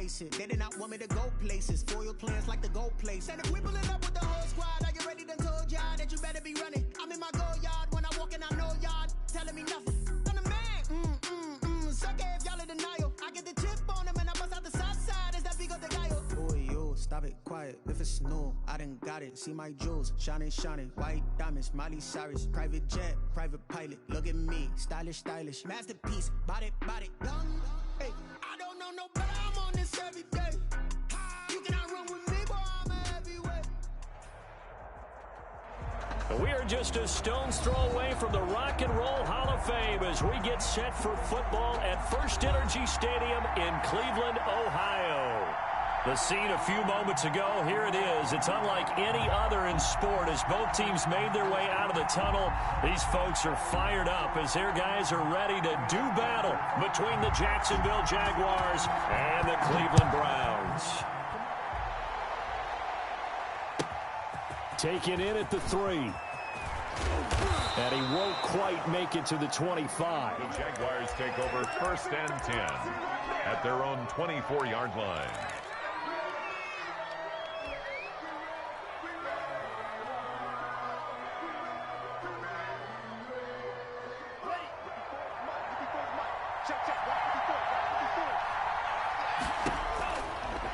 face it. They did not want me to go places. Foil plans like the gold place. And if we pulling up with the whole squad, are you ready? Done told y'all that you better be running. I'm in my go yard when I walk in, I know y'all telling me nothing. I'm the man. Suck it if y'all in denial. I get the chip on them and I bust out the south side. Is that big of the guy? Boy, yo, stop it, quiet. If it's snow, I done got it. See my jewels, shining, shining. White diamonds, Miley Cyrus. Private jet, private pilot. Look at me, stylish, stylish. Masterpiece, body, young. Hey, I don't know no better. I'm on this every day. You cannot run with me, boy. I'm a heavyweight. We are just a stone's throw away from the Rock and Roll Hall of Fame as we get set for football at First Energy Stadium in Cleveland, Ohio. The scene a few moments ago, here it is. It's unlike any other in sport as both teams made their way out of the tunnel. These folks are fired up as their guys are ready to do battle between the Jacksonville Jaguars and the Cleveland Browns. Taken in at the 3. And he won't quite make it to the 25. The Jaguars take over 1st and 10 at their own 24-yard line.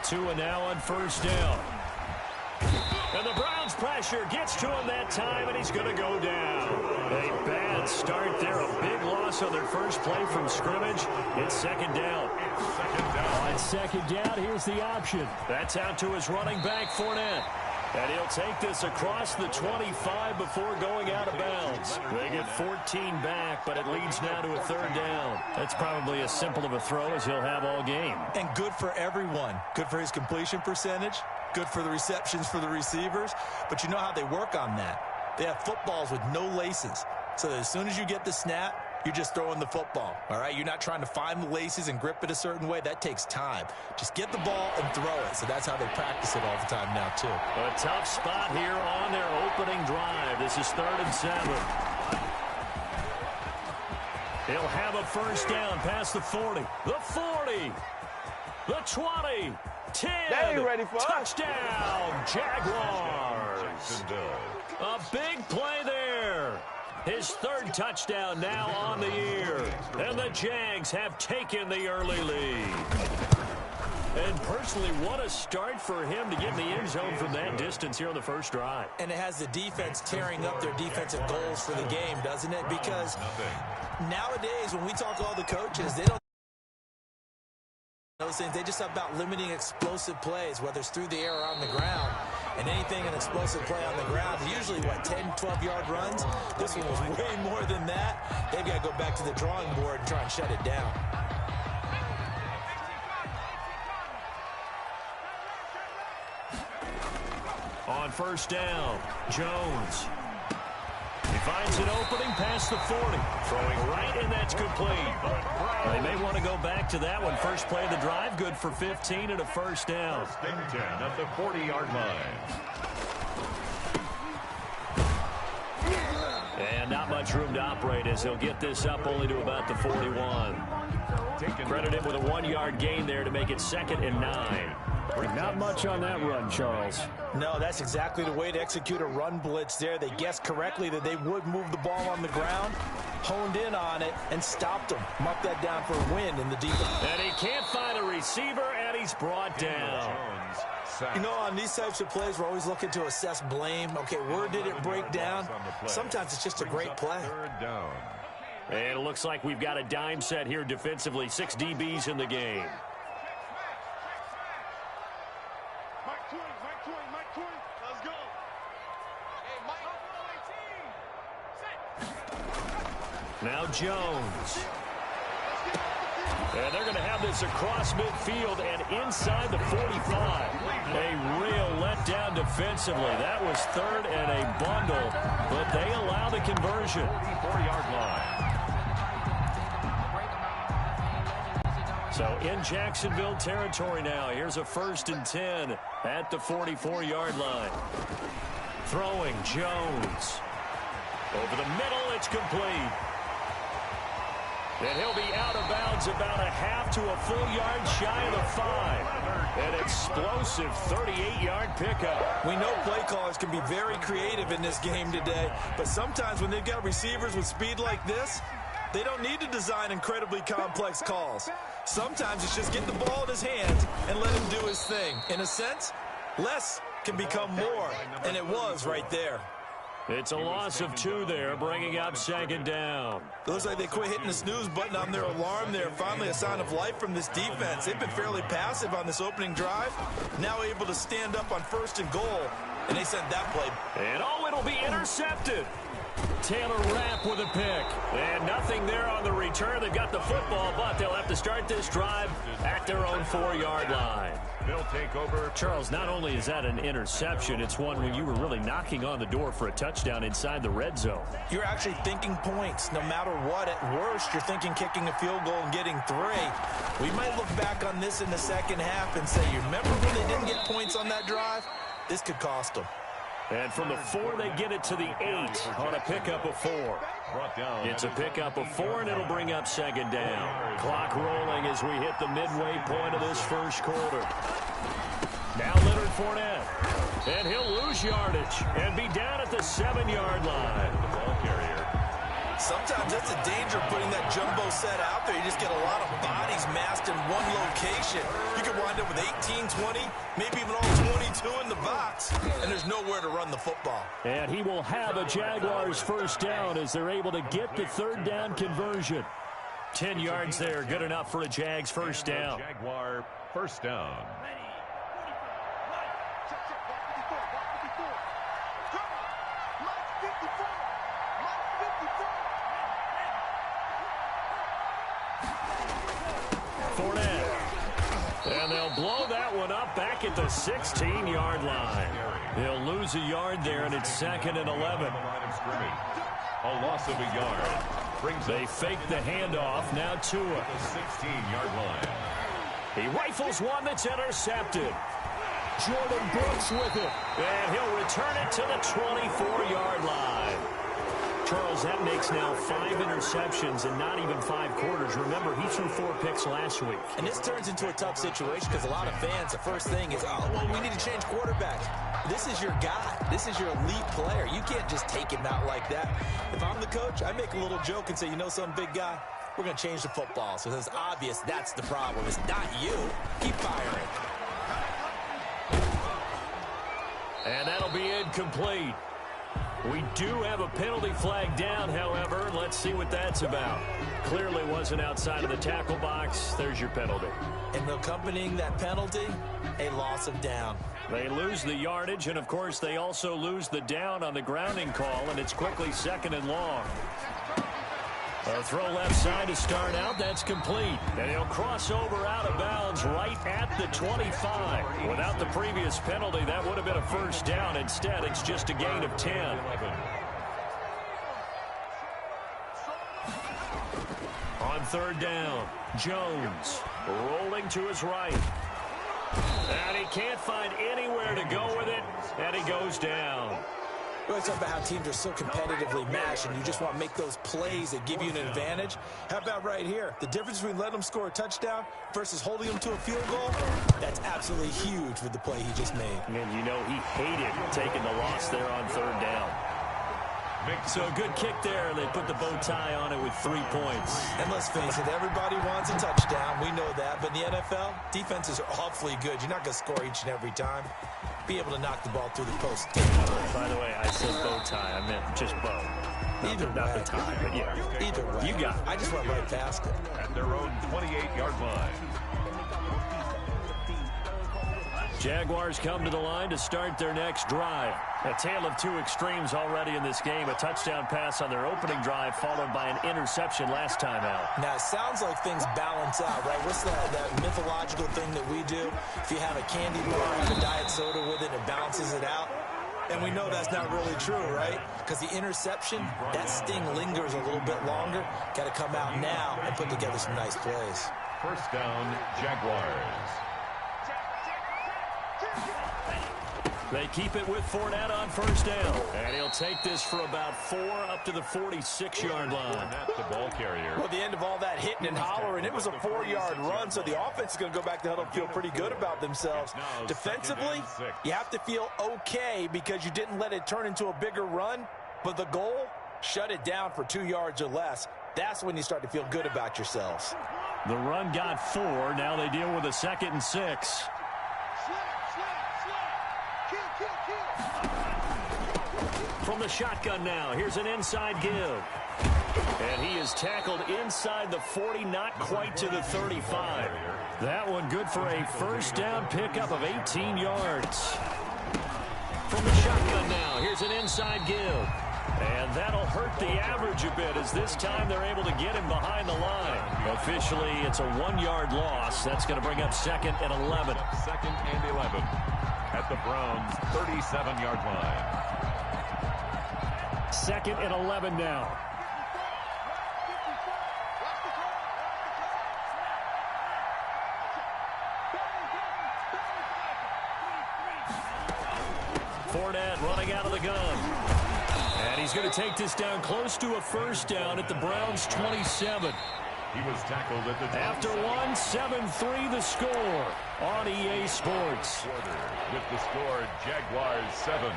Tua now on 1st down. And the Browns pressure gets to him that time, and he's going to go down. A bad start there. A big loss on their first play from scrimmage. It's 2nd down. On 2nd down, here's the option. That's out to his running back, Fournette. And he'll take this across the 25 before going out of bounds. They get 14 back, but it leads now to a 3rd down. That's probably as simple of a throw as he'll have all game. And good for everyone. Good for his completion percentage. Good for the receptions for the receivers. But you know how they work on that. They have footballs with no laces. So that as soon as you get the snap, you're just throwing the football, all right? You're not trying to find the laces and grip it a certain way. That takes time. Just get the ball and throw it. So that's how they practice it all the time now, too. A tough spot here on their opening drive. This is 3rd and 7. He'll have a 1st down past the 40. The 40. The 20. 10. They ain't ready for touchdown, Jaguars. A big play there. His 3rd touchdown now on the year. And the Jags have taken the early lead. And personally, what a start for him to get in the end zone from that distance here on the first drive. And it has the defense tearing up their defensive goals for the game, doesn't it? Because nowadays, when we talk to all the coaches, they don't those things. They just have about limiting explosive plays, whether it's through the air or on the ground. And anything an explosive play on the ground, usually, 10, 12-yard runs? This one was way more than that. They've got to go back to the drawing board and try and shut it down. On 1st down, Jones. He finds an opening past the 40. Throwing right, and that's complete. They may want to go back to that one. First play of the drive, good for 15 and a 1st down. 1st and 10 at the 40-yard line. And not much room to operate as he'll get this up only to about the 41. Credit him with a 1-yard gain there to make it 2nd and 9. Not much on that run, Charles. No, that's exactly the way to execute a run blitz there. They guessed correctly that they would move the ball on the ground, honed in on it, and stopped them. Marked that down for a win in the defense. And he can't find a receiver, and he's brought down. You know, on these types of plays, we're always looking to assess blame. Okay, where did it break down? Sometimes it's just a great play. 3rd down. And it looks like we've got a dime set here defensively. 6 DBs in the game. Let's go. Now Jones. And they're going to have this across midfield and inside the 45. A real letdown defensively. That was 3rd and a bundle, but they allow the conversion. 34-yard line. So in Jacksonville territory now. Here's a 1st and 10 at the 44-yard line. Throwing Jones. Over the middle, it's complete. And he'll be out of bounds about a half to a full yard shy of the 5. explosive 38-yard pickup. We know play callers can be very creative in this game today, but sometimes when they've got receivers with speed like this, they don't need to design incredibly complex calls. Sometimes it's just get the ball in his hands and let him do his thing. In a sense, less can become more, and it was right there. It's a loss of 2 there, bringing up 2nd down. It looks like they quit hitting the snooze button on their alarm there. Finally a sign of life from this defense. They've been fairly passive on this opening drive. Now able to stand up on 1st and goal, and they sent that play. And it'll be intercepted. Taylor Rapp with a pick. And nothing there on the return. They've got the football, but they'll have to start this drive at their own 4-yard line. They'll take over. Charles, not only is that an interception, it's one when you were really knocking on the door for a touchdown inside the red zone. You're actually thinking points. No matter what, at worst, you're thinking kicking a field goal and getting 3. We might look back on this in the second half and say, you remember when they didn't get points on that drive? This could cost them. And from the 4, they get it to the 8 on a pickup of 4. Brought down. It's a pickup of 4, and it'll bring up 2nd down. Clock rolling as we hit the midway point of this first quarter. Now Leonard Fournette. And he'll lose yardage and be down at the 7-yard line. The ball carrier. Sometimes that's the danger of putting that jumbo set out there. You just get a lot of bodies massed in one location. You could wind up with 18, 20, maybe even all 22 in the box, and there's nowhere to run the football. And he will have a Jaguars 1st down as they're able to get the 3rd down conversion. 10 yards there, good enough for a Jags 1st down. Jaguar 1st down. Fournette. And they'll blow that one up back at the 16-yard line. They'll lose a yard there, and it's 2nd and 11. A loss of a yard. They fake the handoff. Now Tua. The 16-yard line. He rifles one that's intercepted. Jordan Brooks with it. And he'll return it to the 24-yard line. Charles, that makes now 5 interceptions in not even 5 quarters. Remember, he threw 4 picks last week. And this turns into a tough situation because a lot of fans, the first thing is, oh, well, we need to change quarterbacks. This is your guy. This is your elite player. You can't just take him out like that. If I'm the coach, I make a little joke and say, you know some big guy? We're going to change the football. So it's obvious that's the problem. It's not you. Keep firing. And that'll be incomplete. We do have a penalty flag down, however. Let's see what that's about. Clearly wasn't outside of the tackle box. There's your penalty. And accompanying that penalty, a loss of down. They lose the yardage, and, of course, they also lose the down on the grounding call, and it's quickly 2nd and long. A throw left side to start out. That's complete. And he'll cross over out of bounds right at the 25. Without the previous penalty, that would have been a 1st down. Instead, it's just a gain of 10. On 3rd down, Jones rolling to his right. And he can't find anywhere to go with it, and he goes down. We always talk about how teams are so competitively matched, and you just want to make those plays that give you an advantage. How about right here? The difference between letting them score a touchdown versus holding them to a field goal, that's absolutely huge with the play he just made. And you know he hated taking the loss there on 3rd down. So a good kick there. They put the bow tie on it with 3 points. And let's face it, everybody wants a touchdown. We know that. But in the NFL, defenses are awfully good. You're not going to score each and every time. Be able to knock the ball through the post. By the way, I said bow tie. I meant just bow. Not the tie, but yeah. Either way. You got it. I just went right past it. At their own 28-yard line. Jaguars come to the line to start their next drive. A tale of 2 extremes already in this game. A touchdown pass on their opening drive followed by an interception last time out. Now, it sounds like things balance out, right? What's that mythological thing that we do? If you have a candy bar, have a diet soda with it, it balances it out. And we know that's not really true, right? Because the interception, that sting lingers a little bit longer. Got to come out now and put together some nice plays. 1st down, Jaguars. They keep it with Fournette on first down. And he'll take this for about 4 up to the 46-yard line. Fournette, the ball carrier. Well, at the end of all that hitting and hollering, it was a 4-yard run, so the offense is going to go back to huddle and feel pretty good about themselves. Defensively, you have to feel okay because you didn't let it turn into a bigger run, but the goal, shut it down for 2 yards or less. That's when you start to feel good about yourselves. The run got 4. Now they deal with a 2nd and 6. From the shotgun now, here's an inside give. And he is tackled inside the 40, not quite to the 35. That one good for a first down pickup of 18 yards. From the shotgun now, here's an inside give. And that'll hurt the average a bit as this time they're able to get him behind the line. Officially, it's a 1-yard loss. That's going to bring up 2nd and 11. 2nd and 11 at the Browns' 37-yard line. 2nd and 11 now. Fournette running out of the gun. And he's going to take this down close to a first down at the Browns' 27. He was tackled at the top. After 7-3 the score on EA Sports. With the score, Jaguars 7,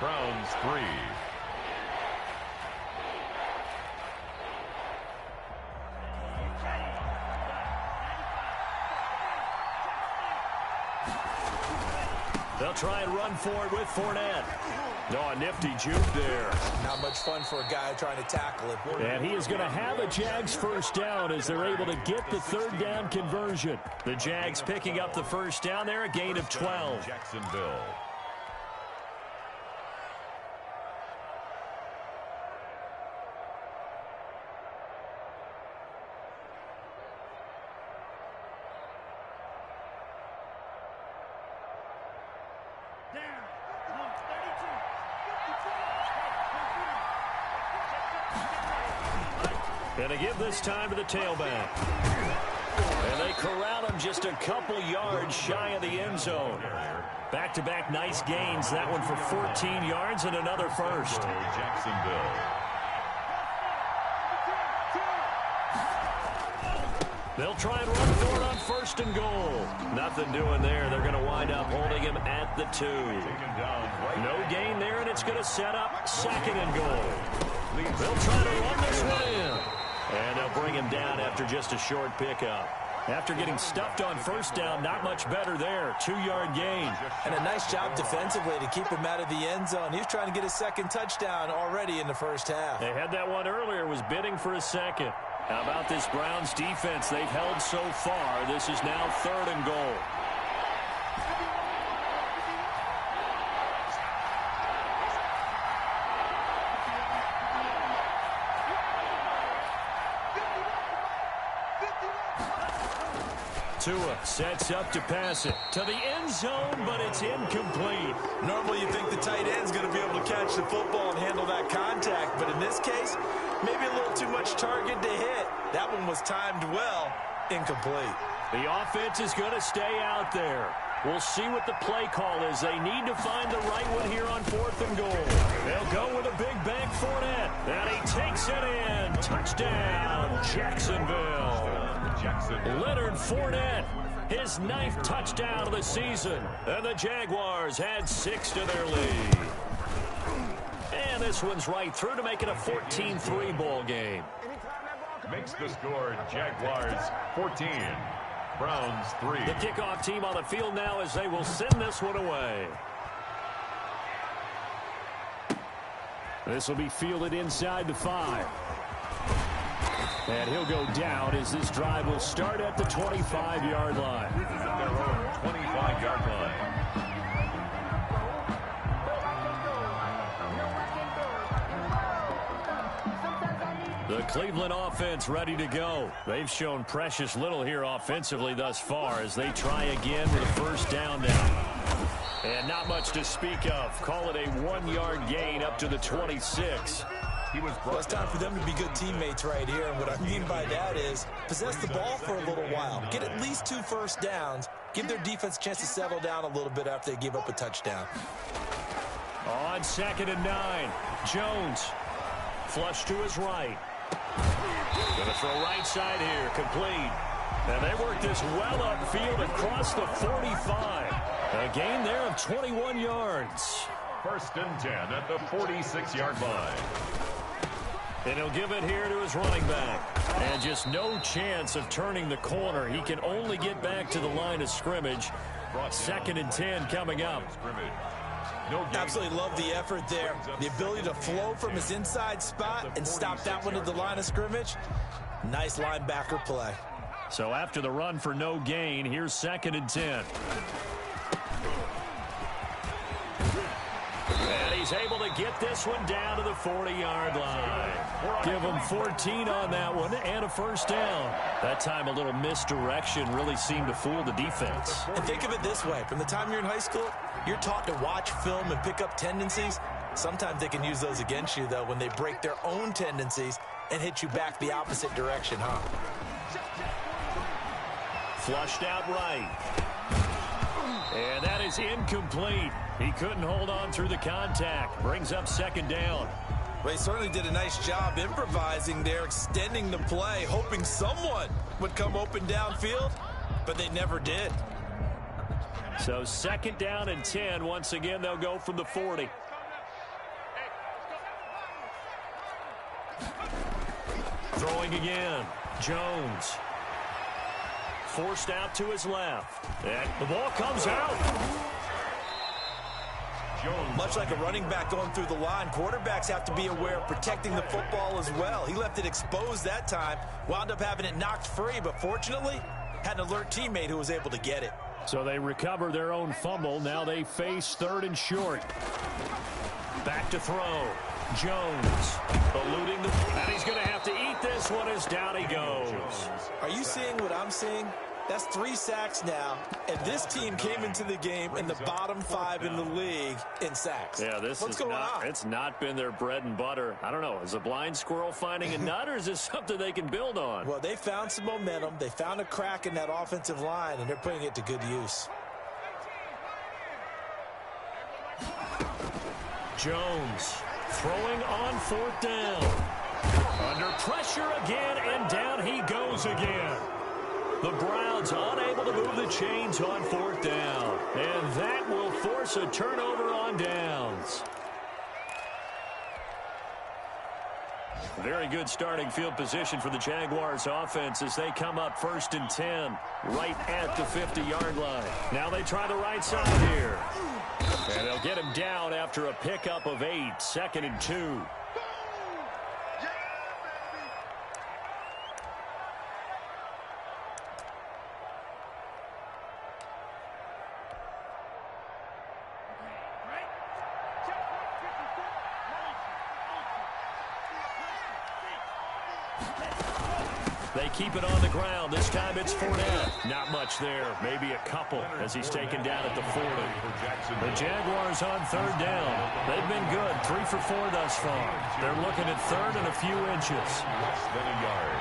Browns 3. They'll try and run for it with Fournette. Oh, a nifty juke there. Not much fun for a guy trying to tackle it. And he is going to have a Jags first down as they're able to get the 3rd down conversion. The Jags picking up the first down there, a gain of 12. Jacksonville. And they give this time to the tailback. And they corral him just a couple yards shy of the end zone. Back-to-back nice gains. That one for 14 yards and another first. Jacksonville. They'll try and run for it on 1st and goal. Nothing doing there. They're going to wind up holding him at the 2. No gain there, and it's going to set up 2nd and goal. They'll try to run this one in. And they'll bring him down after just a short pickup. After getting stuffed on first down, not much better there. 2-yard gain. And a nice job defensively to keep him out of the end zone. He was trying to get his 2nd touchdown already in the first half. They had that one earlier, was bidding for a 2nd. How about this Browns defense they've held so far? This is now 3rd and goal. Tua sets up to pass it to the end zone, but it's incomplete. Normally you think the tight end's going to be able to catch the football and handle that contact, but in this case, maybe a little too much target to hit. That one was timed well, incomplete. The offense is going to stay out there. We'll see what the play call is. They need to find the right one here on 4th and goal. They'll go with a big bank Fournette. And he takes it in. Touchdown, Jacksonville. Leonard Fournette, his 9th touchdown of the season. And the Jaguars add 6 to their lead. And this one's right through to make it a 14-3 ball game. Makes the score Jaguars 14. Browns 3. The kickoff team on the field now as they will send this one away. This will be fielded inside the 5. And he'll go down as this drive will start at the 25-yard line. At their own 25-yard line. The Cleveland offense ready to go. They've shown precious little here offensively thus far as they try again with a first down now. And not much to speak of. Call it a 1-yard gain up to the 26. Well, it's time for them to be good teammates right here. And what I mean by that is possess the ball for a little while. Get at least 2 first downs. Give their defense a chance to settle down a little bit after they give up a touchdown. On 2nd and 9, Jones. Flush to his right. Going to throw right side here, complete. And they work this well upfield across the 45. A gain there of 21 yards. 1st and 10 at the 46-yard line. And he'll give it here to his running back. And just no chance of turning the corner. He can only get back to the line of scrimmage. 2nd and 10 coming up. Absolutely love the effort there. The ability to flow from his inside spot and stop that one at the line of scrimmage. Nice linebacker play. So after the run for no gain, here's 2nd and 10. And he's able to get this one down to the 40-yard line. Give him 14 on that one and a 1st down. That time a little misdirection really seemed to fool the defense. And think of it this way. From the time you're in high school, you're taught to watch film and pick up tendencies. Sometimes they can use those against you, though, when they break their own tendencies and hit you back the opposite direction, huh? Flushed out right. And that is incomplete. He couldn't hold on through the contact. Brings up 2nd down. Well, he certainly did a nice job improvising there, extending the play, hoping someone would come open downfield, but they never did. So 2nd down and 10. Once again, they'll go from the 40. Throwing again. Jones. Forced out to his left. And the ball comes out. Much like a running back going through the line, quarterbacks have to be aware of protecting the football as well. He left it exposed that time, wound up having it knocked free, but fortunately had an alert teammate who was able to get it. So they recover their own fumble. Now they face 3rd and short. Back to throw. Jones eluding the... And he's going to have to eat this one as down he goes. Are you seeing what I'm seeing? That's 3 sacks now, and this team came into the game in the bottom 5 in the league in sacks. Yeah, What's going on? It's not been their bread and butter. I don't know. Is a blind squirrel finding a nut, or is this something they can build on? Well, they found some momentum. They found a crack in that offensive line, and they're putting it to good use. Jones throwing on 4th down. Under pressure again, and down he goes again. The Browns unable to move the chains on 4th down. And that will force a turnover on downs. Very good starting field position for the Jaguars offense as they come up 1st and 10 right at the 50-yard line. Now they try the right side here. And they'll get him down after a pickup of 8, 2nd and 2. They keep it on the ground. This time it's Fournette. Not much there. Maybe a couple as he's taken down at the 40. The Jaguars on 3rd down. They've been good. 3 for 4 thus far. They're looking at 3rd and a few inches. Less than a yard.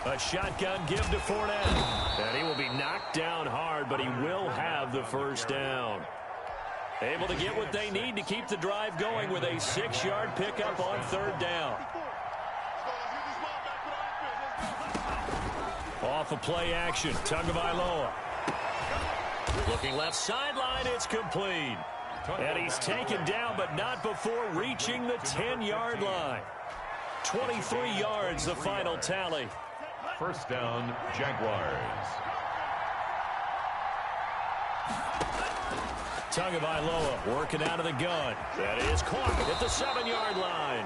A shotgun give to Fournette. And he will be knocked down hard, but he will have the 1st down. Able to get what they need to keep the drive going with a 6-yard pickup on 3rd down. Off of play action, Tagovailoa. Looking left sideline, it's complete. And he's taken down, but not before reaching the 10-yard line. 23 yards, the final tally. 1st down, Jaguars. Tagovailoa working out of the gun. That is caught at the 7-yard line.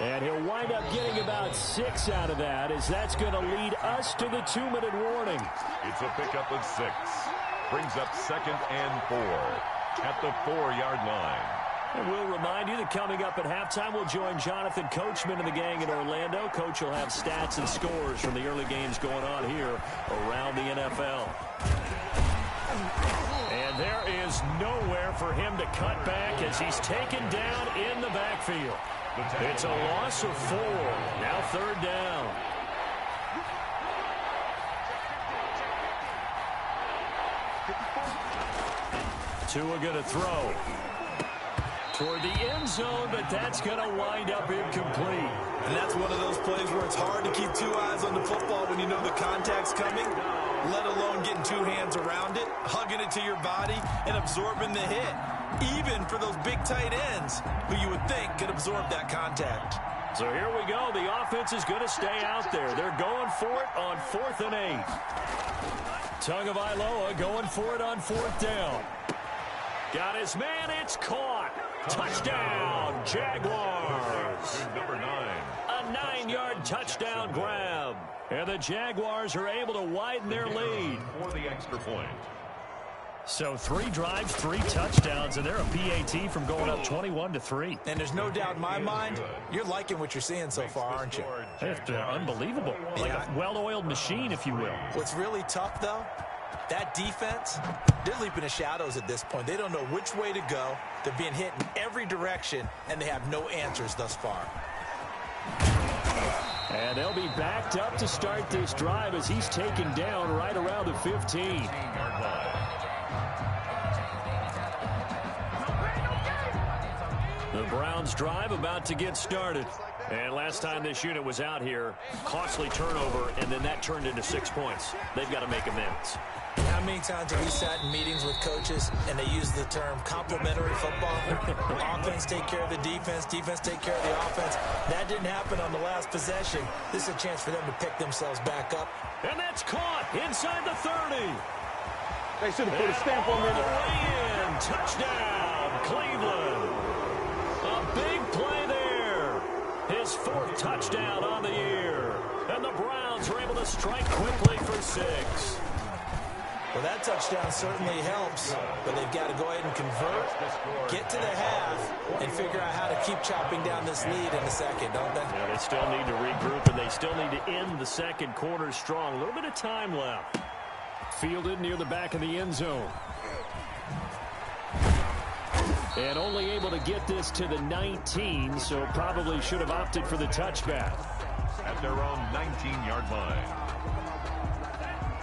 And he'll wind up getting about 6 out of that, as that's going to lead us to the 2-minute warning. It's a pickup of 6. Brings up 2nd and 4 at the 4-yard line. And we'll remind you that coming up at halftime, we'll join Jonathan Coachman and the gang in Orlando. Coach will have stats and scores from the early games going on here around the NFL. And And there is nowhere for him to cut back as he's taken down in the backfield. It's a loss of 4. Now 3rd down. Tua going to throw toward the end zone, but that's going to wind up incomplete. And that's one of those plays where it's hard to keep 2 eyes on the football when you know the contact's coming, let alone getting 2 hands around it, hugging it to your body, and absorbing the hit. Even for those big tight ends who you would think could absorb that contact. So here we go. The offense is going to stay out there. They're going for it on 4th and 8. Tagovailoa going for it on 4th down. Got his man. It's caught. Touchdown, Jaguars. Number 9. A 9-yard touchdown grab. And the Jaguars are able to widen their lead. For the extra point. So 3 drives, 3 touchdowns, and they're a PAT from going up 21-3. And there's no doubt in my mind, you're liking what you're seeing so far, aren't you? It's unbelievable. Like a well-oiled machine, if you will. What's really tough, though, that defense, they're leaping the shadows at this point. They don't know which way to go. They're being hit in every direction, and they have no answers thus far. And they'll be backed up to start this drive as he's taken down right around the 15. The Browns drive about to get started. And last time this unit was out here, costly turnover, and then that turned into 6 points. They've got to make amends. How many times have we sat in meetings with coaches and they use the term complementary football? Offense take care of the defense, defense take care of the offense. That didn't happen on the last possession. This is a chance for them to pick themselves back up. And that's caught inside the 30. They should have put a stamp on me. All the way in. Touchdown, Cleveland. A big play there. His 4th touchdown on the year. And the Browns are able to strike quickly for 6. Well, that touchdown certainly helps, but they've got to go ahead and convert, get to the half, and figure out how to keep chopping down this lead in the second, don't they? Yeah, they still need to regroup, and they still need to end the second quarter strong. A little bit of time left. Fielded near the back of the end zone. And only able to get this to the 19, so probably should have opted for the touchback. At their own 19-yard line.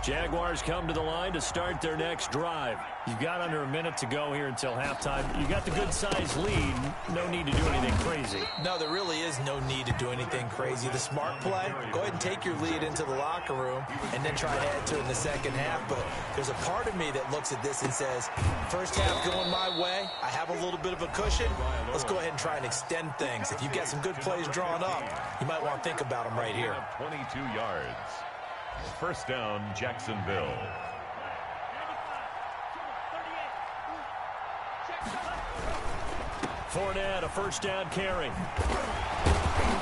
Jaguars come to the line to start their next drive. You've got under a minute to go here until halftime. You got the good-sized lead. No need to do anything crazy. No, there really is no need to do anything crazy. The smart play, go ahead and take your lead into the locker room and then try to add to it in the second half. But there's a part of me that looks at this and says, first half going my way, I have a little bit of a cushion. Let's go ahead and try and extend things. If you've got some good plays drawn up, you might want to think about them right here. 22 yards. First down, Jacksonville. Fournette, a first down carry.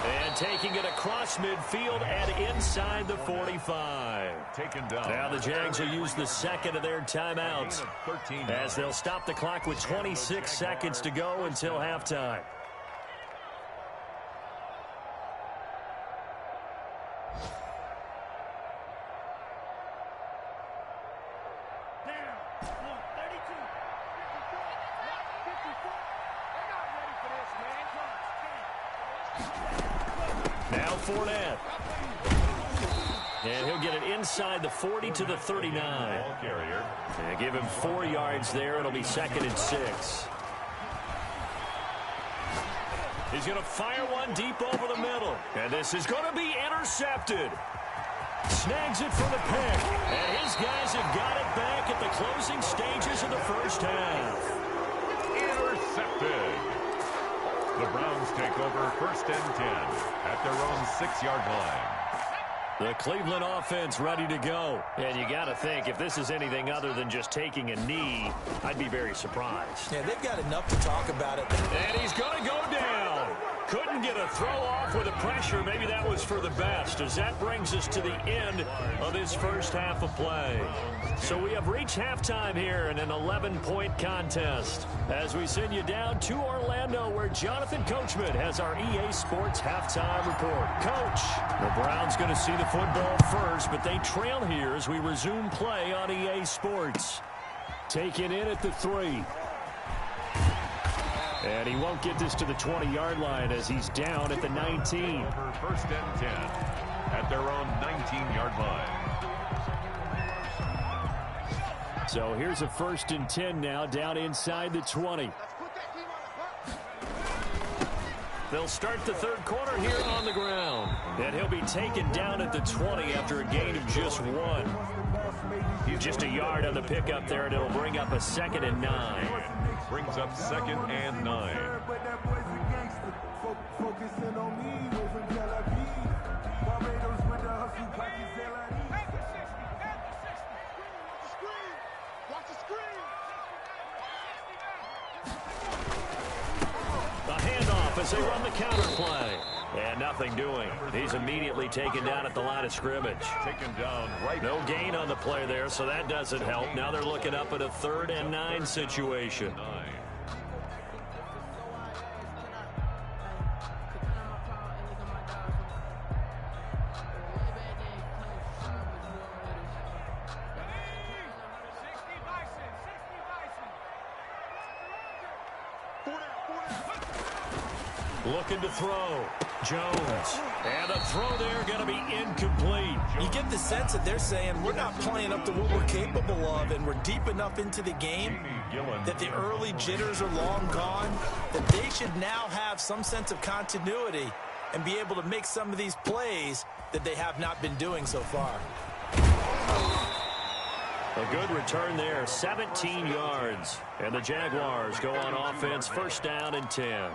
And taking it across midfield and inside the 45. Taken down. Now the Jags will use the second of their timeouts as they'll stop the clock with 26 seconds to go until halftime. Now Fournette. And he'll get it inside the 40 to the 39. Ball carrier. And give him 4 yards there. It'll be 2nd and 6. He's going to fire one deep over the middle. And this is going to be intercepted. Snags it for the pick. And his guys have got it back at the closing stages of the first half. Intercepted. The Browns take over 1st and 10 at their own 6-yard line. The Cleveland offense ready to go. And you got to think, if this is anything other than just taking a knee, I'd be very surprised. Yeah, they've got enough to talk about it. And he's going to go down. Couldn't get a throw off with the pressure. Maybe that was for the best, as that brings us to the end of this first half of play. So we have reached halftime here in an 11-point contest as we send you down to Orlando, where Jonathan Coachman has our EA Sports halftime report. Coach, the Browns going to see the football first, but they trail here as we resume play on EA Sports. Taken in at the 3. And he won't get this to the 20-yard line as he's down at the 19. First and 10 at their own 19-yard line. So here's a 1st and 10 now, down inside the 20. They'll start the third quarter here on the ground. And he'll be taken down at the 20 after a gain of just 1. Just a yard on the pickup there, and it'll bring up a 2nd and 9. Brings up 2nd and 9. The handoff as they run the counter play. And nothing doing. He's immediately taken down at the line of scrimmage. Taken down right. No gain on the play there, so that doesn't help. Now they're looking up at a 3rd and 9 situation. Looking to throw. Jones. And the throw there going to be incomplete. You get the sense that they're saying we're not playing up to what we're capable of, and we're deep enough into the game that the early jitters are long gone, that they should now have some sense of continuity and be able to make some of these plays that they have not been doing so far. A good return there, 17 yards. And the Jaguars go on offense, 1st down and 10.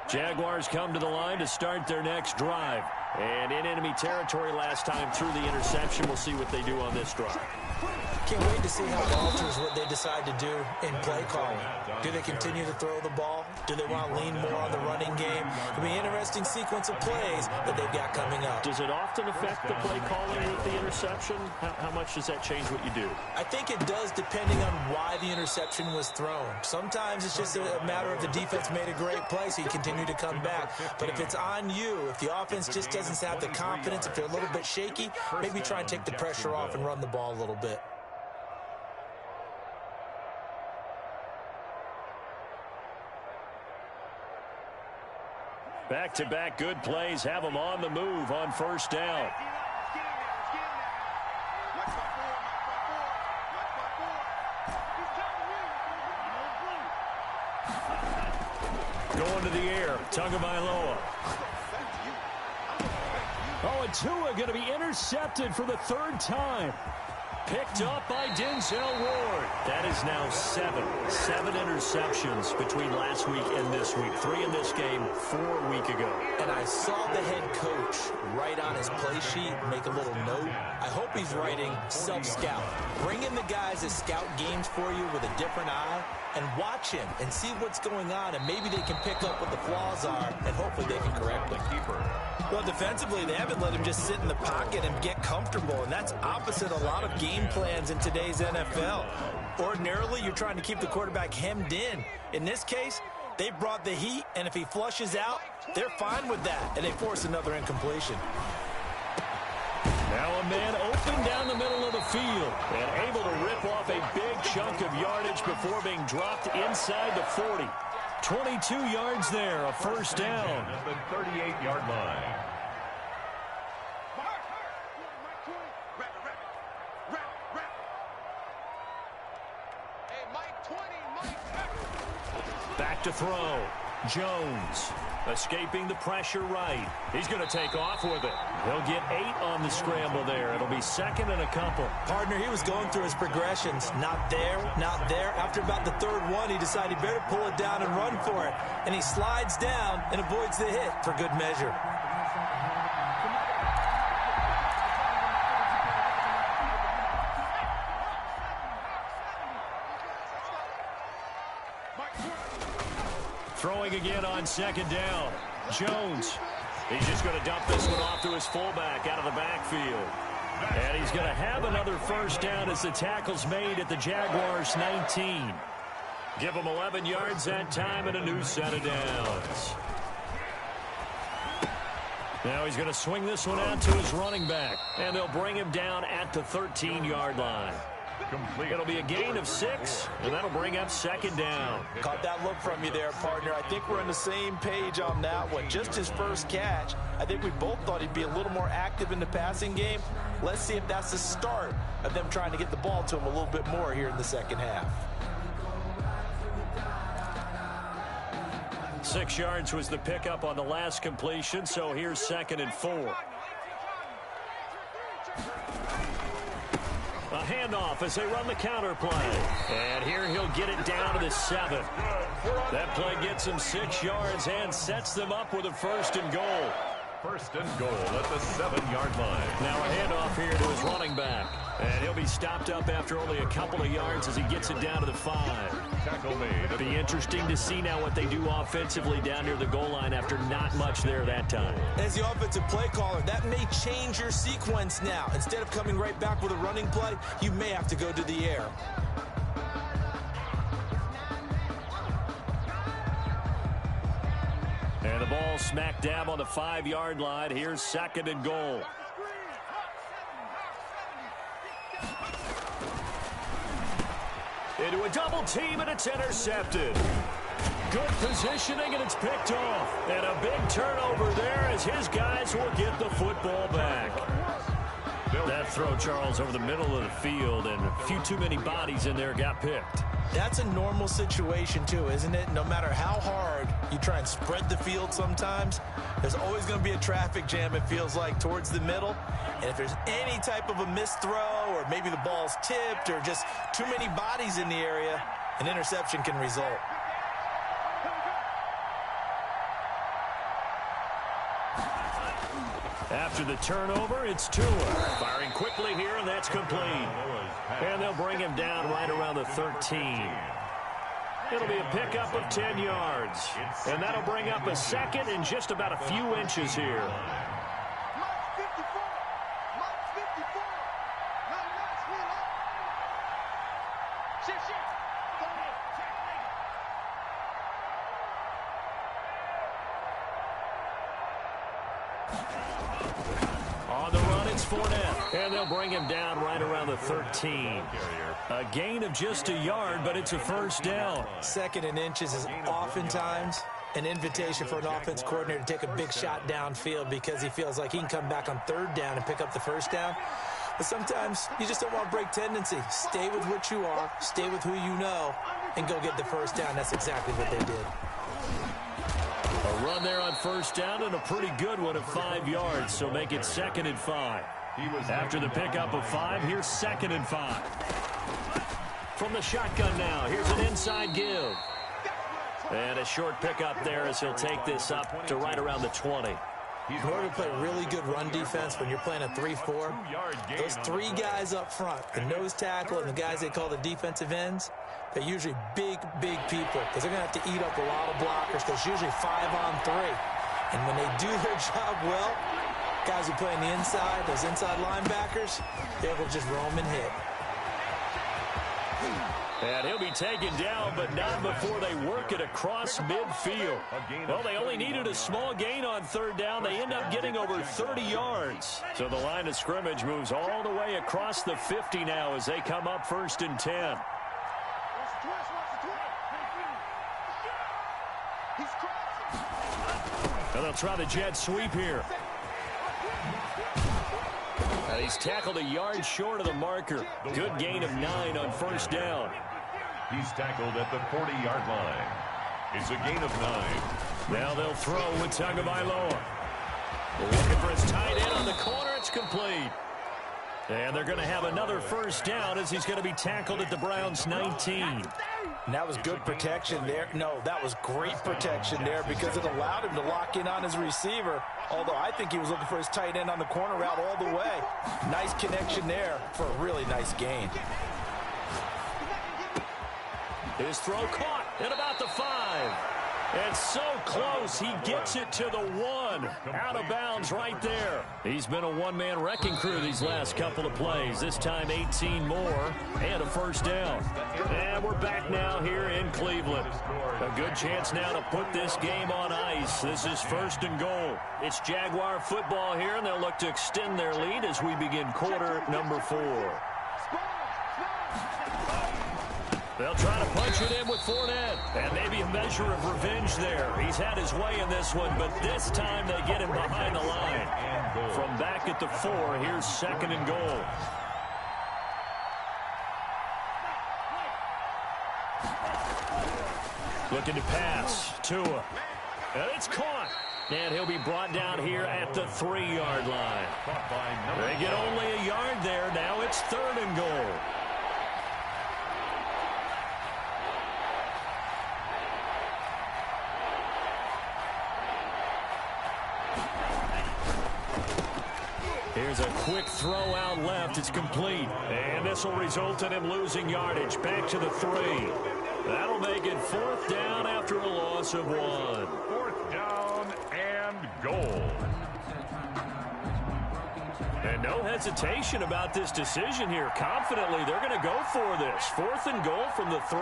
Jaguars come to the line to start their next drive. And in enemy territory last time through the interception. We'll see what they do on this drive. Can't wait to see how it alters what they decide to do in play calling. Do they continue to throw the ball? Do they want to lean more on the running game? It'll be an interesting sequence of plays that they've got coming up. Does it often affect the play calling with the interception? How much does that change what you do? I think it does, depending on why the interception was thrown. Sometimes it's just a matter of the defense made a great play, so you continue to come back. But if it's on you, if the offense just doesn't have the confidence, if they're a little bit shaky, maybe try and take the pressure off and run the ball a little bit. Back-to-back good plays have them on the move on 1st down. Going to the air, Tagovailoa. Oh, and Tua going to be intercepted for the 3rd time. Picked up by Denzel Ward. That is now 7 interceptions between last week and this week. 3 in this game, 4 a week ago. And I saw the head coach write on his play sheet, make a little note. I hope he's writing self-scout. Bring in the guys that scout games for you with a different eye and watch him and see what's going on, and maybe they can pick up what the flaws are, and hopefully they can correct the keeper. Well, defensively, they haven't let him just sit in the pocket and get comfortable, and that's opposite a lot of game plans in today's NFL. Ordinarily, you're trying to keep the quarterback hemmed in. In this case, they brought the heat, and if he flushes out, they're fine with that, and they force another incompletion. Now a man open down the middle of the field and able to rip off a big chunk of yardage before being dropped inside the 40. 22 yards there, a 1st down. At the 38-yard line. Back to throw. Jones escaping the pressure right. He's going to take off with it. He'll get 8 on the scramble there. It'll be 2nd and a couple. Partner, he was going through his progressions. Not there, not there. After about the 3rd one, he decided he better pull it down and run for it. And he slides down and avoids the hit for good measure. Throwing again on 2nd down. Jones. He's just going to dump this one off to his fullback out of the backfield. And he's going to have another 1st down as the tackle's made at the Jaguars' 19. Give him 11 yards that time and a new set of downs. Now he's going to swing this one out to his running back, and they'll bring him down at the 13-yard line. It'll be a gain of 6, and that'll bring up second down. Caught that look from you there, partner. I think we're on the same page on that one. Just his first catch. I think we both thought he'd be a little more active in the passing game. Let's see if that's the start of them trying to get the ball to him a little bit more here in the second half. 6 yards was the pickup on the last completion, so here's 2nd and 4. A handoff as they run the counter play. And here he'll get it down to the 7. That play gets him 6 yards and sets them up with a 1st and goal. 1st and goal at the 7-yard line. Now a handoff here to his running back. And he'll be stopped up after only a couple of yards as he gets it down to the 5. Tackle made. It'll be interesting to see now what they do offensively down near the goal line after not much there that time. As the offensive play caller, that may change your sequence now. Instead of coming right back with a running play, you may have to go to the air. And the ball smack dab on the 5-yard line. Here's 2nd and goal. Into a double team, and it's intercepted. Good positioning, and it's picked off. And a big turnover there as his guys will get the football back. That throw, Charles, over the middle of the field, and a few too many bodies in there got picked. That's a normal situation, too, isn't it? No matter how hard you try and spread the field sometimes, there's always going to be a traffic jam, it feels like, towards the middle. And if there's any type of a missed throw or maybe the ball's tipped or just too many bodies in the area, an interception can result. After the turnover, it's Tua. Firing quickly here, and that's complete. And they'll bring him down right around the 13. It'll be a pickup of 10 yards. And that'll bring up a 2nd and just about a few inches here. On the run, it's Fournette. And they'll bring him down right around the 13. A gain of just a yard, but it's a 1st down. 2nd and inches is oftentimes an invitation for an offense coordinator to take a big shot downfield because he feels like he can come back on 3rd down and pick up the 1st down. But sometimes you just don't want to break tendency. Stay with what you are, stay with who you know, and go get the 1st down. That's exactly what they did. A run there on 1st down and a pretty good one of 5 yards, so make it 2nd and 5. After the pickup of 5, here's 2nd and 5. From the shotgun now, here's an inside give. And a short pickup there as he'll take this up to right around the 20. In order to play really good run defense when you're playing a 3-4, those 3 guys up front, the nose tackle and the guys they call the defensive ends, they're usually big people because they're going to have to eat up a lot of blockers. There's usually 5 on 3. And when they do their job well, guys who play on the inside, those inside linebackers, they're able to just roam and hit. And he'll be taken down, but not before they work it across midfield. Well, they only needed a small gain on 3rd down. They end up getting over 30 yards. So the line of scrimmage moves all the way across the 50 now as they come up 1st and 10. And they'll try the jet sweep here. And he's tackled a yard short of the marker. Good gain of 9 on 1st down. He's tackled at the 40-yard line. It's a gain of 9. Now they'll throw with Tagovailoa. Looking for his tight end on the corner. It's complete. And they're going to have another 1st down as he's going to be tackled at the Browns' 19. And that was good protection there. No, that was great protection there because it allowed him to lock in on his receiver. Although I think he was looking for his tight end on the corner route all the way. Nice connection there for a really nice gain. His throw caught at about the 5. And so close, he gets it to the 1. Out of bounds right there. He's been a one-man wrecking crew these last couple of plays. This time 18 more and a first down. And we're back now here in Cleveland. A good chance now to put this game on ice. This is 1st and goal. It's Jaguar football here, and they'll look to extend their lead as we begin quarter number 4. They'll try to punch it in with Fournette. And maybe a measure of revenge there. He's had his way in this one, but this time they get him behind the line. From back at the 4, here's 2nd and goal. Looking to pass. Tua. And it's caught. And he'll be brought down here at the 3-yard line. They get only a yard there. Now it's 3rd and goal. Here's a quick throw out left. It's complete. And this will result in him losing yardage. Back to the 3. That'll make it 4th down after a loss of 1. 4th down and goal. And no hesitation about this decision here. Confidently, they're going to go for this. 4th and goal from the 3.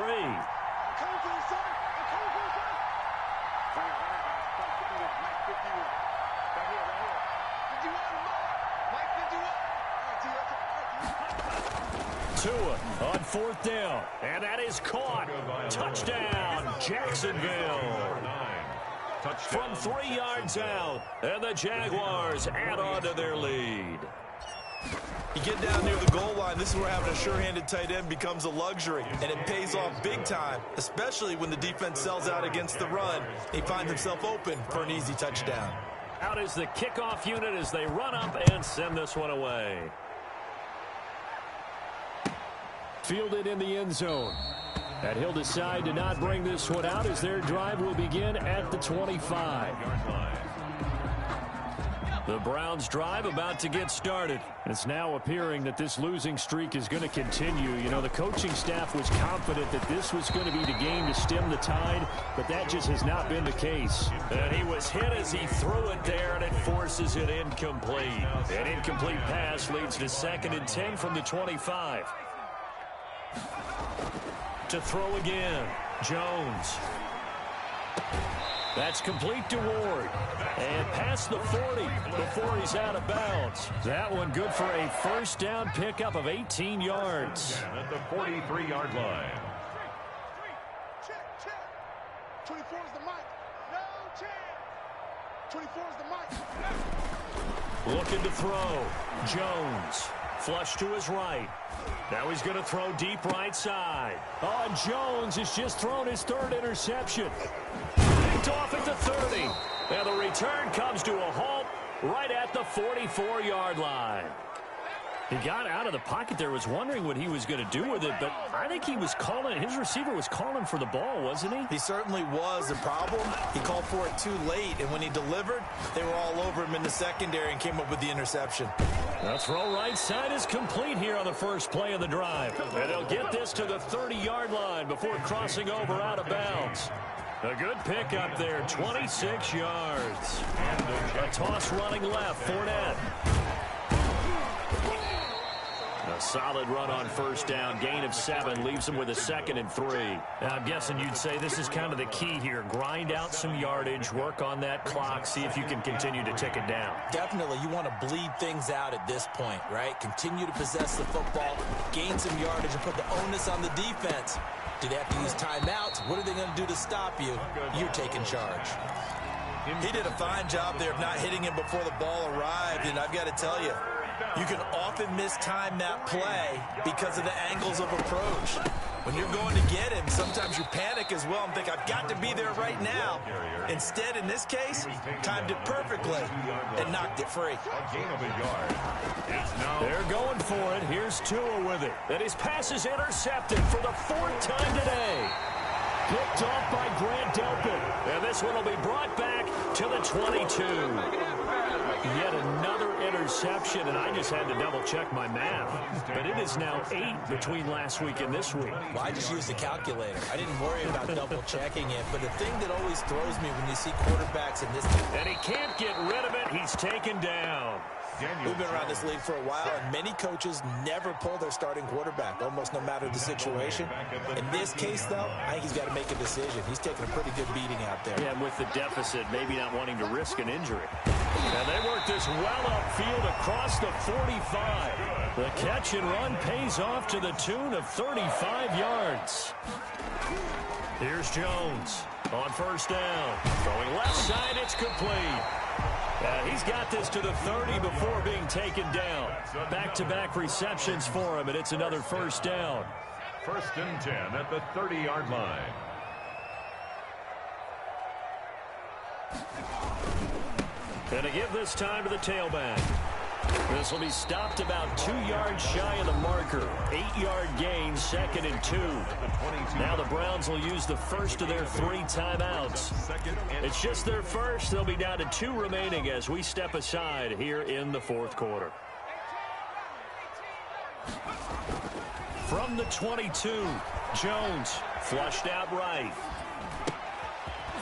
Tua on 4th down. And that is caught. Touchdown, Jacksonville. From 3 yards out. And the Jaguars add on to their lead. You get down near the goal line, this is where having a sure-handed tight end becomes a luxury, and it pays off big time, especially when the defense sells out against the run. He finds himself open for an easy touchdown. Out is the kickoff unit as they run up and send this one away. Fielded in the end zone. And he'll decide to not bring this one out as their drive will begin at the 25. The Browns' drive about to get started. It's now appearing that this losing streak is going to continue. You know, the coaching staff was confident that this was going to be the game to stem the tide, but that just has not been the case. And he was hit as he threw it there, and it forces it incomplete. An incomplete pass leads to 2nd and 10 from the 25. To throw again, Jones. That's complete to Ward. And past the 40 before he's out of bounds. That one good for a first down pickup of 18 yards. At the 43-yard line. 24 is the mic. No chance. 24 is the mic. Looking to throw. Jones. Flush to his right. Now he's going to throw deep right side. Oh, and Jones has just thrown his 3rd interception. Picked off at the 30. And the return comes to a halt right at the 44-yard line. He got out of the pocket there, was wondering what he was going to do with it, but I think he was calling, his receiver was calling for the ball, wasn't he? He certainly was. The problem, he called for it too late, and when he delivered, they were all over him in the secondary and came up with the interception. The throw right side is complete here on the first play of the drive. And they'll get this to the 30-yard line before crossing over out of bounds. A good pickup there, 26 yards. A toss running left, Fournette. A solid run on first down. Gain of 7 leaves him with a 2nd and 3. Now, I'm guessing you'd say this is kind of the key here. Grind out some yardage, work on that clock, see if you can continue to tick it down. Definitely, you want to bleed things out at this point, right? Continue to possess the football, gain some yardage, and put the onus on the defense. Do they have to use timeouts? What are they going to do to stop you? You're taking charge. He did a fine job there of not hitting him before the ball arrived, and I've got to tell you, you can often mistime that play because of the angles of approach. When you're going to get him, sometimes you panic as well and think, I've got to be there right now. Instead, in this case, timed it perfectly and knocked it free. They're going for it. Here's Tua with it. And his pass is intercepted for the 4th time today. Picked off by Grant Delpit. And this one will be brought back to the 22. Yet another interception, and I just had to double-check my math. But it is now 8 between last week and this week. Well, I just used the calculator. I didn't worry about double-checking it. But the thing that always throws me when you see quarterbacks in this team. And he can't get rid of it. He's taken down. We've been around this league for a while, and many coaches never pull their starting quarterback, almost no matter the situation. In this case, though, I think he's got to make a decision. He's taking a pretty good beating out there. Yeah, and with the deficit, maybe not wanting to risk an injury. And they work this well upfield across the 45. The catch and run pays off to the tune of 35 yards. Here's Jones on first down. Throwing left side, it's complete. He's got this to the 30 before being taken down. Back-to-back receptions for him, and it's another first down. 1st and 10 at the 30-yard line. And to give this time to the tailback. This will be stopped about 2 yards shy of the marker. 8-yard gain, 2nd and 2. Now the Browns will use the first of their 3 timeouts. It's just their first. They'll be down to 2 remaining as we step aside here in the 4th quarter. From the 22, Jones flushed out right.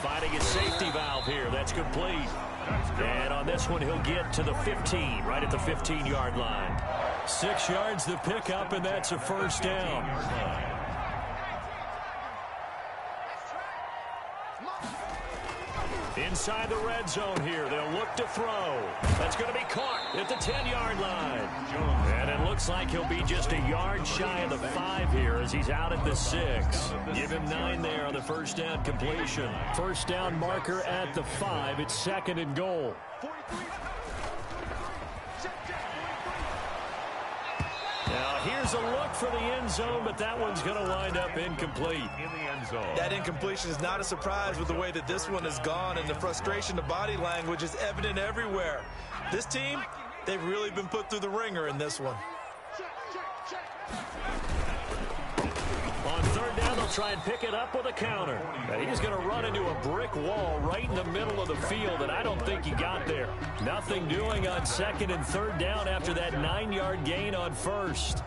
Finding his safety valve here. That's complete. And on this one, he'll get to the 15, right at the 15-yard line. 6 yards the pickup, and that's a first down. Inside the red zone here. They'll look to throw. That's going to be caught at the 10-yard line. And it looks like he'll be just a yard shy of the 5 here as he's out at the 6. Give him 9 there on the first down completion. First down marker at the 5. It's 2nd and goal. Now here's a look for the end zone, but that one's going to wind up incomplete. In the end zone. That incompletion is not a surprise with the way that this one has gone, and the frustration, the body language is evident everywhere. This team, they've really been put through the ringer in this one. On third down, they'll try and pick it up with a counter. And he's going to run into a brick wall right in the middle of the field, and I don't think he got there. Nothing doing on 2nd and 3rd down after that 9-yard gain on first.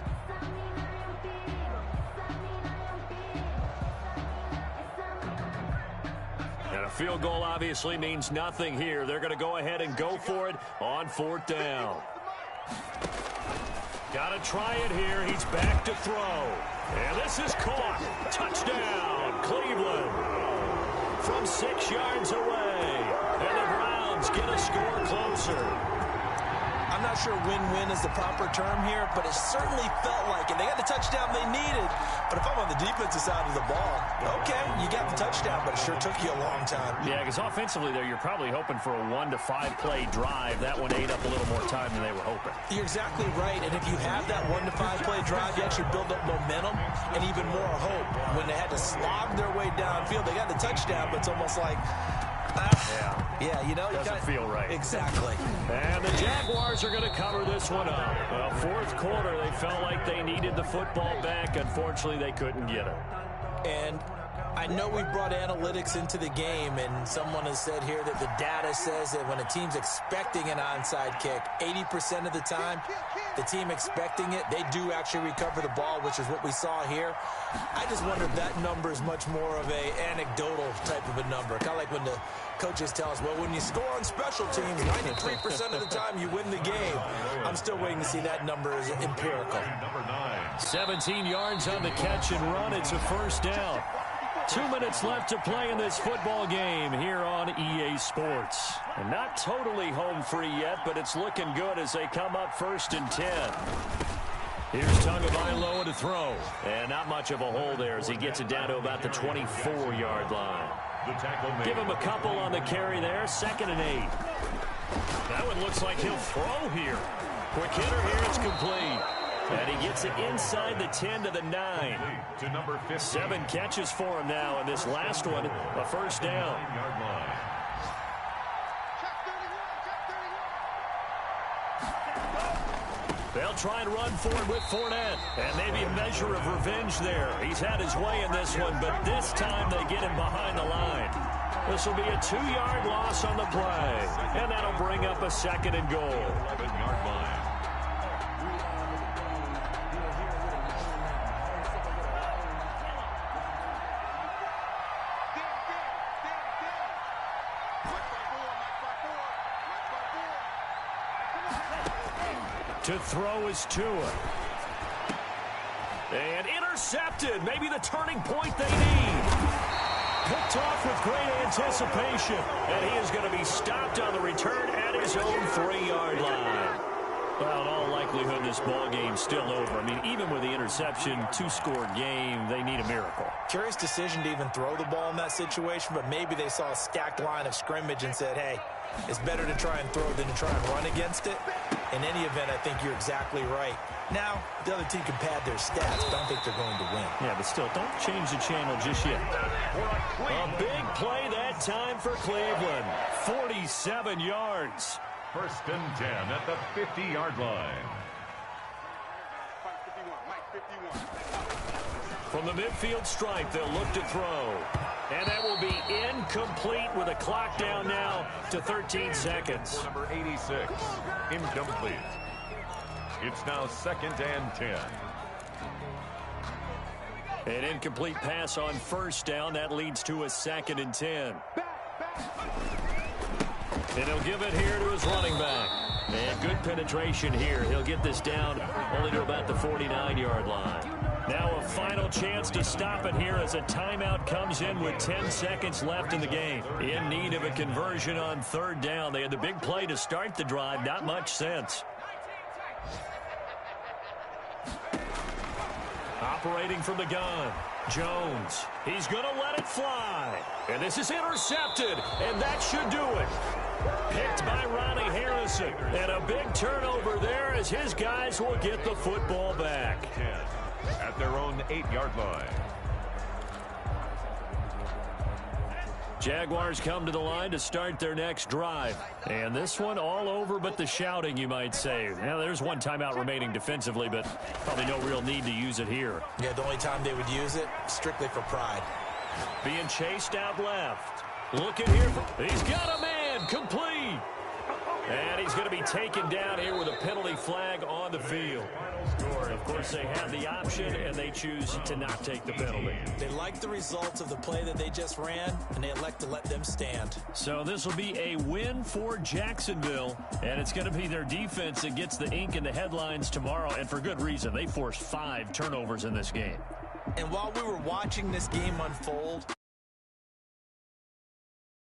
And a field goal obviously means nothing here. They're going to go ahead and go for it on 4th down. Got to try it here. He's back to throw. And this is caught. Touchdown, Cleveland. From 6 yards away. And the Browns get a score closer. I'm not sure win-win is the proper term here, but it certainly felt like it. They got the touchdown they needed, but if I'm on the defensive side of the ball, okay, you got the touchdown, but it sure took you a long time. Yeah, because offensively there, you're probably hoping for a 1 to 5 play drive. That one ate up a little more time than they were hoping. You're exactly right, and if you have that 1 to 5 play drive, you actually build up momentum and even more hope. When they had to slog their way downfield, they got the touchdown, but it's almost like, yeah, you know, doesn't feel right. Exactly. And the Jaguars are going to cover this one up. Well, 4th quarter, they felt like they needed the football back. Unfortunately, they couldn't get it. And I know we brought analytics into the game, and someone has said here that the data says that when a team's expecting an onside kick, 80% of the time, the team expecting it, they do actually recover the ball, which is what we saw here. I just wonder if that number is much more of a anecdotal type of a number. Kind of like when the coaches tell us, well, when you score on special teams, 93% of the time you win the game. I'm still waiting to see that number is empirical. 17 yards on the catch and run. It's a first down. 2 minutes left to play in this football game here on EA Sports. And not totally home free yet, but it's looking good as they come up 1st and 10. Here's Tagovailoa to throw. And not much of a hole there as he gets it down to about the 24-yard line. Give him a couple on the carry there. 2nd and 8. That one looks like he'll throw here. Quick hitter here. It's complete. And he gets it inside the 10 to the 9. 7 catches for him now, and this last one, a first down. They'll try and run for it with Fournette. And maybe a measure of revenge there. He's had his way in this one, but this time they get him behind the line. This will be a 2-yard loss on the play, and that'll bring up a 2nd and goal. 11-yard line. To throw is Tua. And intercepted. Maybe the turning point they need. Picked off with great anticipation. And he is going to be stopped on the return at his own 3-yard line. Well, in all likelihood, this ball game's still over. I mean, even with the interception, 2-score game, they need a miracle. Curious decision to even throw the ball in that situation, but maybe they saw a stacked line of scrimmage and said, hey, it's better to try and throw than to try and run against it. In any event, I think you're exactly right. Now, the other team can pad their stats, but I don't think they're going to win. Yeah, but still, don't change the channel just yet. A big play that time for Cleveland. 47 yards. 1st and 10 at the 50-yard line. From the midfield stripe, they'll look to throw. And that will be incomplete with a clock down now to 13 seconds. Number 86, incomplete. It's now 2nd and 10. An incomplete pass on 1st down. That leads to a 2nd and 10. And he'll give it here to his running back. And good penetration here. He'll get this down only to about the 49-yard line. Now a final chance to stop it here as a timeout comes in with 10 seconds left in the game. In need of a conversion on 3rd down. They had the big play to start the drive. Not much sense. Operating from the gun, Jones. He's going to let it fly. And this is intercepted, and that should do it. Picked by Ronnie Harrison. And a big turnover there as his guys will get the football back. 10 at their own 8-yard line. Jaguars come to the line to start their next drive. And this one all over but the shouting, you might say. Now, there's one timeout remaining defensively, but probably no real need to use it here. Yeah, the only time they would use it, strictly for pride. Being chased out left. Looking here. He's got a man. Complete. And he's going to be taken down here with a penalty flag on the field. Of course, they have the option, and they choose to not take the penalty. They like the results of the play that they just ran, and they elect to let them stand. So this will be a win for Jacksonville, and it's going to be their defense that gets the ink in the headlines tomorrow, and for good reason. They forced 5 turnovers in this game. And while we were watching this game unfold,